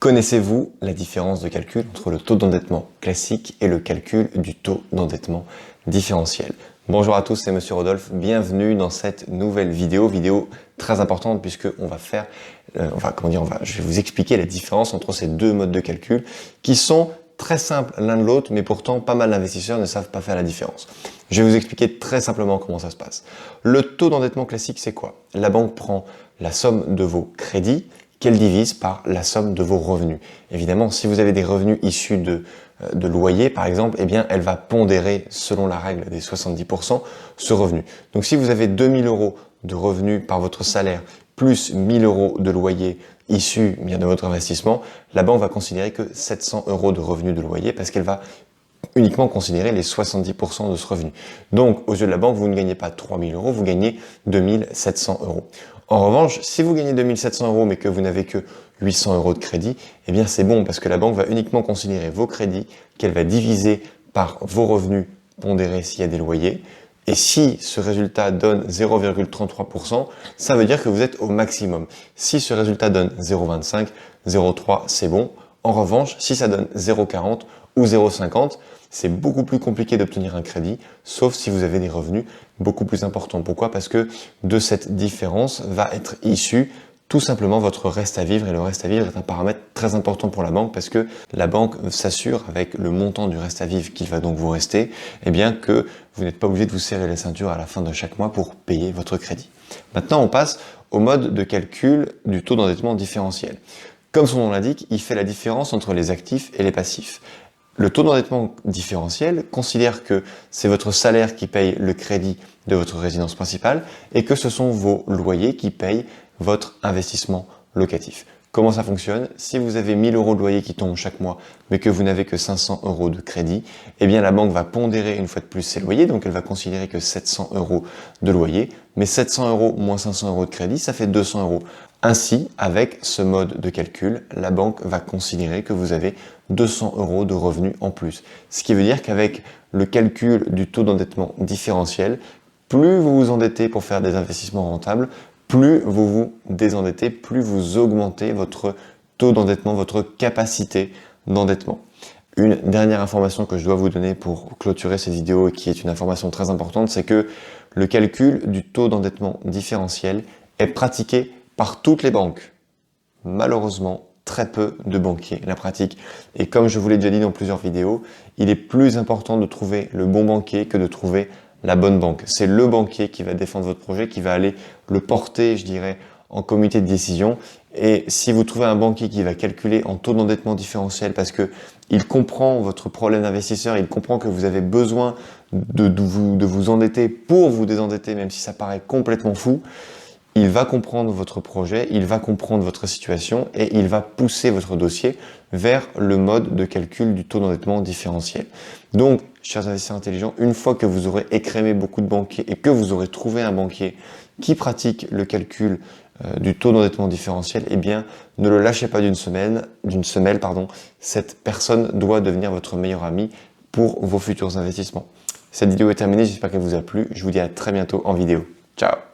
Connaissez-vous la différence de calcul entre le taux d'endettement classique et le calcul du taux d'endettement différentiel? Bonjour à tous, c'est Monsieur Rodolphe, bienvenue dans cette nouvelle vidéo très importante puisque on va faire, je vais vous expliquer la différence entre ces deux modes de calcul qui sont très simples l'un de l'autre, mais pourtant pas mal d'investisseurs ne savent pas faire la différence. Je vais vous expliquer très simplement comment ça se passe. Le taux d'endettement classique, c'est quoi? La banque prend la somme de vos crédits qu'elle divise par la somme de vos revenus. Évidemment, si vous avez des revenus issus de loyer, par exemple, eh bien, elle va pondérer, selon la règle des 70%, ce revenu. Donc, si vous avez 2000 euros de revenus par votre salaire, plus 1000 euros de loyer issus bien de votre investissement, la banque va considérer que 700 euros de revenus de loyer parce qu'elle va uniquement considérer les 70% de ce revenu. Donc, aux yeux de la banque, vous ne gagnez pas 3000 euros, vous gagnez 2700 euros. En revanche, si vous gagnez 2700 euros mais que vous n'avez que 800 euros de crédit, eh bien c'est bon parce que la banque va uniquement considérer vos crédits qu'elle va diviser par vos revenus pondérés s'il y a des loyers. Et si ce résultat donne 0,33%, ça veut dire que vous êtes au maximum. Si ce résultat donne 0,25, 0,3, c'est bon. En revanche, si ça donne 0,40 ou 0,50, c'est beaucoup plus compliqué d'obtenir un crédit, sauf si vous avez des revenus beaucoup plus importants. Pourquoi? Parce que de cette différence va être issu tout simplement votre reste à vivre, et le reste à vivre est un paramètre très important pour la banque parce que la banque s'assure avec le montant du reste à vivre qu'il va donc vous rester, eh bien que vous n'êtes pas obligé de vous serrer la ceinture à la fin de chaque mois pour payer votre crédit. Maintenant, on passe au mode de calcul du taux d'endettement différentiel. Comme son nom l'indique, il fait la différence entre les actifs et les passifs. Le taux d'endettement différentiel considère que c'est votre salaire qui paye le crédit de votre résidence principale et que ce sont vos loyers qui payent votre investissement locatif. Comment ça fonctionne? Si vous avez 1000 euros de loyer qui tombent chaque mois, mais que vous n'avez que 500 euros de crédit, eh bien la banque va pondérer une fois de plus ses loyers, donc elle va considérer que 700 euros de loyer, mais 700 euros moins 500 euros de crédit, ça fait 200 euros. Ainsi, avec ce mode de calcul, la banque va considérer que vous avez 200 euros de revenus en plus. Ce qui veut dire qu'avec le calcul du taux d'endettement différentiel, plus vous vous endettez pour faire des investissements rentables, plus vous vous désendettez, plus vous augmentez votre taux d'endettement, votre capacité d'endettement. Une dernière information que je dois vous donner pour clôturer cette vidéo et qui est une information très importante, c'est que le calcul du taux d'endettement différentiel est pratiqué par toutes les banques. Malheureusement, très peu de banquiers la pratiquent. Et comme je vous l'ai déjà dit dans plusieurs vidéos, il est plus important de trouver le bon banquier que de trouver la bonne banque. C'est le banquier qui va défendre votre projet, qui va aller le porter, je dirais, en comité de décision. Et si vous trouvez un banquier qui va calculer en taux d'endettement différentiel parce que il comprend votre problème d'investisseur, il comprend que vous avez besoin de vous endetter pour vous désendetter, même si ça paraît complètement fou, il va comprendre votre projet, il va comprendre votre situation et il va pousser votre dossier vers le mode de calcul du taux d'endettement différentiel. Donc, chers investisseurs intelligents, une fois que vous aurez écrémé beaucoup de banquiers et que vous aurez trouvé un banquier qui pratique le calcul du taux d'endettement différentiel, eh bien, ne le lâchez pas d'une semelle, cette personne doit devenir votre meilleur ami pour vos futurs investissements. Cette vidéo est terminée, j'espère qu'elle vous a plu. Je vous dis à très bientôt en vidéo. Ciao!